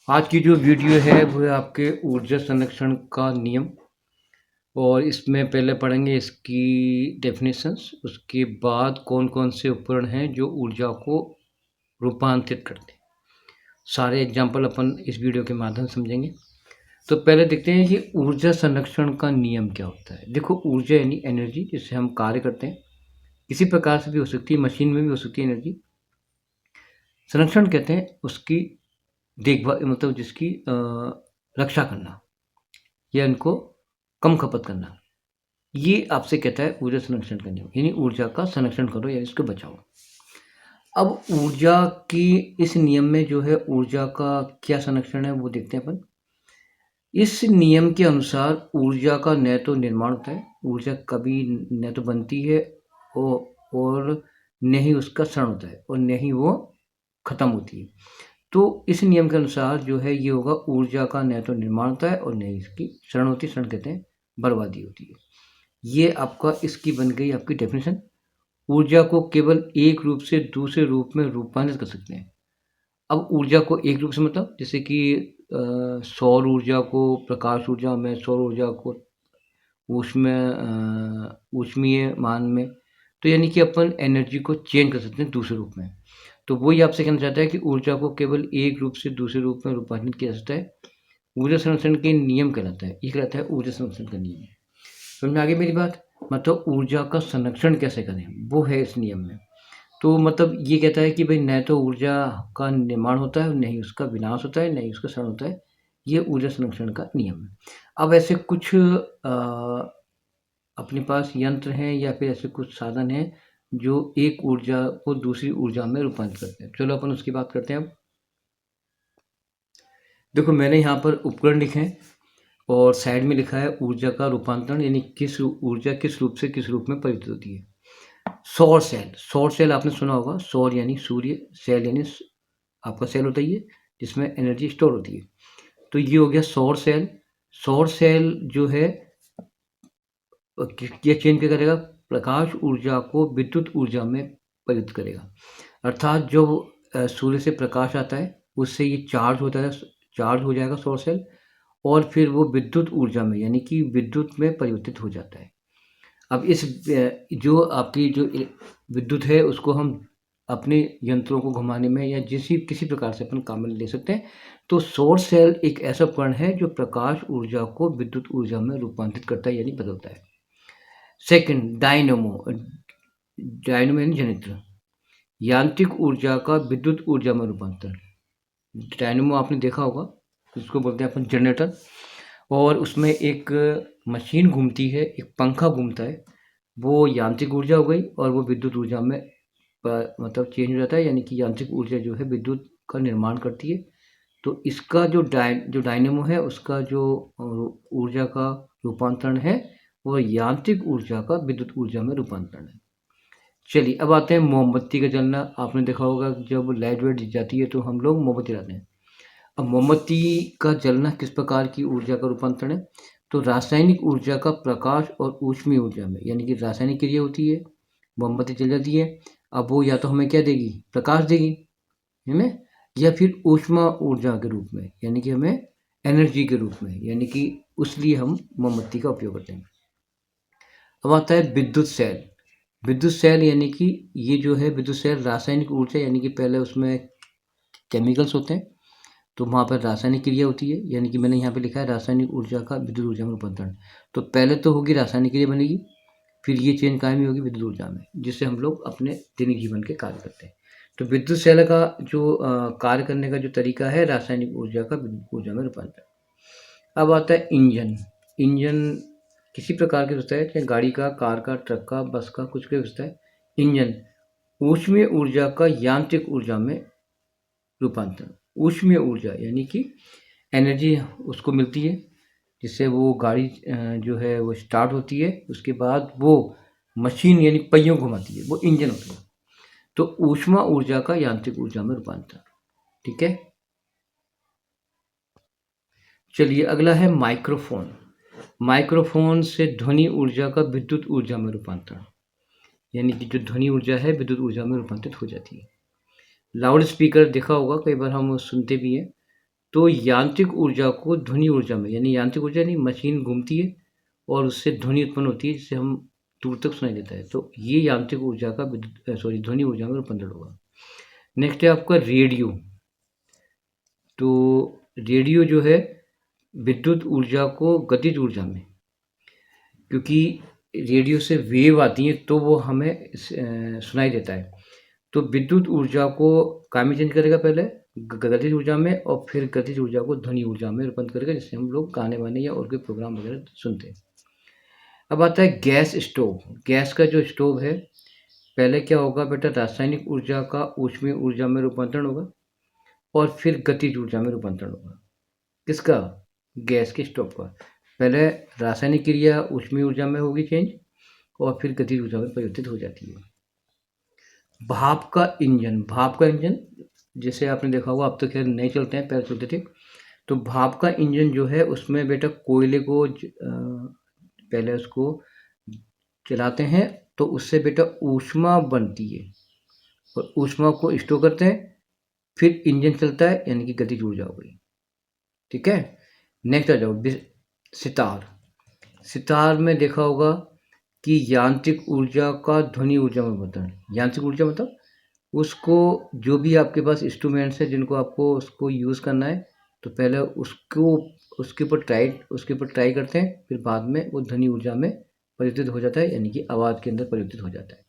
आज की जो वीडियो है वो है आपके ऊर्जा संरक्षण का नियम। और इसमें पहले पढ़ेंगे इसकी डेफिनेशंस, उसके बाद कौन-कौन से उपकरण हैं जो ऊर्जा को रूपांतरित करते हैं। सारे एग्जाम्पल अपन इस वीडियो के माध्यम से समझेंगे। तो पहले देखते हैं कि ऊर्जा संरक्षण का नियम क्या होता है। देखो, ऊर्जा यानी एनर्जी जिससे हम कार्य करते हैं, किसी प्रकार से भी हो सकती है, मशीन में भी हो सकती है एनर्जी। संरक्षण कहते हैं उसकी देखभाल, मतलब जिसकी रक्षा करना या इनको कम खपत करना। ये आपसे कहता है ऊर्जा संरक्षण का नियम, यानी ऊर्जा का संरक्षण करो या इसको बचाओ। अब ऊर्जा की इस नियम में जो है ऊर्जा का क्या संरक्षण है वो देखते हैं अपन। इस नियम के अनुसार ऊर्जा का न तो निर्माण होता है, ऊर्जा कभी न तो बनती है और न ही उसका क्षरण होता है और न ही वो खत्म होती है। तो इस नियम के अनुसार जो है ये होगा, ऊर्जा का न तो निर्माण होता है और न ही इसकी क्षरण होती है। क्षरण कहते हैं बर्बादी होती है। ये आपका इसकी बन गई आपकी डेफिनेशन। ऊर्जा को केवल एक रूप से दूसरे रूप में रूपांतरित कर सकते हैं। अब ऊर्जा को एक रूप से मतलब जैसे कि सौर ऊर्जा को प्रकाश ऊर्जा में, सौर ऊर्जा को ऊष्मीय मान में। तो यानी कि अपन एनर्जी को चेंज कर सकते हैं दूसरे रूप में। तो वही आपसे कहना चाहता है कि ऊर्जा को केवल एक रूप से दूसरे रूप में रूपांतरित किया जा सकता है। ऊर्जा संरक्षण के नियम कहलाता है, ये कहलाता है ऊर्जा संरक्षण का नियम। समझ में आ गई मेरी बात? मतलब ऊर्जा का संरक्षण कैसे करें वो है इस नियम में। तो मतलब ये कहता है कि भाई न तो ऊर्जा का निर्माण होता है, न ही उसका विनाश होता है, न ही उसका क्षरण होता है। ये ऊर्जा संरक्षण का नियम है। अब ऐसे कुछ अपने पास यंत्र हैं या फिर ऐसे कुछ साधन हैं जो एक ऊर्जा को दूसरी ऊर्जा में रूपांतरित करते हैं। चलो अपन उसकी बात करते हैं अब। देखो, मैंने यहाँ पर उपकरण लिखे हैं और साइड में लिखा है ऊर्जा का रूपांतरण, यानी किस ऊर्जा किस रूप से किस रूप में परिवर्तित होती है। सौर सेल, सौर सेल आपने सुना होगा। सौर यानी सूर्य, सेल यानी आपका सेल होता है ये, जिसमें एनर्जी स्टोर होती है। तो ये हो गया सौर सेल। सौर सेल जो है ये चेंज क्या करेगा, प्रकाश ऊर्जा को विद्युत ऊर्जा में परिवर्तित करेगा। अर्थात जो सूर्य से प्रकाश आता है उससे ये चार्ज होता है, चार्ज हो जाएगा सौर सेल, और फिर वो विद्युत ऊर्जा में यानी कि विद्युत में परिवर्तित हो जाता है। अब इस जो आपकी जो विद्युत है उसको हम अपने यंत्रों को घुमाने में या किसी प्रकार से अपन काम में ले सकते हैं। तो सौर सेल एक ऐसा उपकरण है जो प्रकाश ऊर्जा को विद्युत ऊर्जा में रूपांतरित करता है यानी बदलता है। Second, dynamo. डायनेमो यानी जनरेटर, यांत्रिक ऊर्जा का विद्युत ऊर्जा में रूपांतरण। डायनेमो आपने देखा होगा, उसको बोलते हैं अपन जनरेटर। और उसमें एक मशीन घूमती है, एक पंखा घूमता है, वो यांत्रिक ऊर्जा हो गई और वो विद्युत ऊर्जा में मतलब चेंज हो जाता है, यानी कि यांत्रिक ऊर्जा जो है विद्युत का निर्माण करती है। तो इसका जो डायनेमो है उसका जो ऊर्जा का रूपांतरण है वो यांत्रिक ऊर्जा का विद्युत ऊर्जा में रूपांतरण है। चलिए अब आते हैं मोमबत्ती का जलना। आपने देखा होगा जब लाइट वेट जाती है तो हम लोग मोमबत्ती जलाते हैं। अब मोमबत्ती का जलना किस प्रकार की ऊर्जा का रूपांतरण है, तो रासायनिक ऊर्जा का प्रकाश और ऊष्मीय ऊर्जा में, यानी कि रासायनिक क्रिया होती है, मोमबत्ती जल जाती है। अब वो या तो हमें क्या देगी, प्रकाश देगी, है ना, या फिर ऊष्मा ऊर्जा के रूप में, यानी कि हमें एनर्जी के रूप में, यानी कि उसलिए हम मोमबत्ती का उपयोग करते हैं। अब आता है विद्युत सेल। विद्युत सेल यानी कि ये जो है विद्युत सेल रासायनिक ऊर्जा, यानी कि पहले उसमें केमिकल्स होते हैं तो वहाँ पर रासायनिक क्रिया होती है, यानी कि मैंने यहाँ पे लिखा है रासायनिक ऊर्जा का विद्युत ऊर्जा में रूपांतरण। तो पहले तो होगी रासायनिक क्रिया बनेगी, फिर ये चेंज कायम होगी विद्युत ऊर्जा में, जिससे हम लोग अपने दैनिक जीवन के कार्य करते हैं। तो विद्युत सेल का जो कार्य करने का जो तरीका है, रासायनिक ऊर्जा का विद्युत ऊर्जा में रूपांतरण। अब आता है इंजन। इंजन किसी प्रकार के होता है, चाहे गाड़ी का, कार का, ट्रक का, बस का, कुछ का होता है। इंजन ऊष्मीय ऊर्जा का यांत्रिक ऊर्जा में रूपांतरण। ऊष्मीय ऊर्जा यानी कि एनर्जी उसको मिलती है जिससे वो गाड़ी जो है वो स्टार्ट होती है, उसके बाद वो मशीन यानी पहियों घुमाती है, वो इंजन होता है। तो ऊष्मा ऊर्जा का यांत्रिक ऊर्जा में रूपांतरण। ठीक है, चलिए अगला है माइक्रोफोन। माइक्रोफोन से ध्वनि ऊर्जा का विद्युत ऊर्जा में रूपांतरण, यानी कि जो ध्वनि ऊर्जा है विद्युत ऊर्जा में रूपांतरित हो जाती है। लाउड स्पीकर देखा होगा, कई बार हम सुनते भी हैं, तो यांत्रिक ऊर्जा को ध्वनि ऊर्जा में, यानी यांत्रिक ऊर्जा यानी मशीन घूमती है और उससे ध्वनि उत्पन्न होती है जिससे हम दूर तक सुनाई देता है, तो ये यांत्रिक ऊर्जा का ध्वनि ऊर्जा में रूपांतरण होगा। नेक्स्ट है आपका रेडियो। तो रेडियो जो है विद्युत ऊर्जा को गतिज ऊर्जा में, क्योंकि रेडियो से वेव आती हैं तो वो हमें सुनाई देता है, तो विद्युत ऊर्जा को काय में चेंज करेगा, पहले गतिज ऊर्जा में और फिर गतिज ऊर्जा को ध्वनि ऊर्जा में रूपांतरित करेगा, जिससे हम लोग गाने वाने या और कोई प्रोग्राम वगैरह सुनते हैं। अब आता है गैस स्टोव। गैस का जो स्टोव है, पहले क्या होगा बेटा, रासायनिक ऊर्जा का ऊष्मीय ऊर्जा में रूपांतरण होगा और फिर गतिज ऊर्जा में रूपांतरण होगा। किसका? गैस के स्टोव का। पहले रासायनिक क्रिया ऊष्मीय ऊर्जा में होगी चेंज और फिर गतिज ऊर्जा में परिवर्तित हो जाती है। भाप का इंजन। भाप का इंजन जैसे आपने देखा होगा, अब तो खैर नहीं चलते हैं, पहले चलते थे। तो भाप का इंजन जो है उसमें बेटा कोयले को पहले उसको चलाते हैं तो उससे बेटा ऊष्मा बनती है और ऊष्मा को स्टोर करते हैं, फिर इंजन चलता है, यानी कि गतिज ऊर्जा हो गई। ठीक है, नेक्स्ट आ जाओ सितार। सितार में देखा होगा कि यांत्रिक ऊर्जा का ध्वनि ऊर्जा में बदलना। यांत्रिक ऊर्जा मतलब उसको, जो भी आपके पास इंस्ट्रूमेंट्स है जिनको आपको उसको यूज़ करना है, तो पहले उसके ऊपर ट्राई करते हैं, फिर बाद में वो ध्वनि ऊर्जा में परिवर्तित हो जाता है, यानी कि आवाज़ के अंदर परिवर्तित हो जाता है।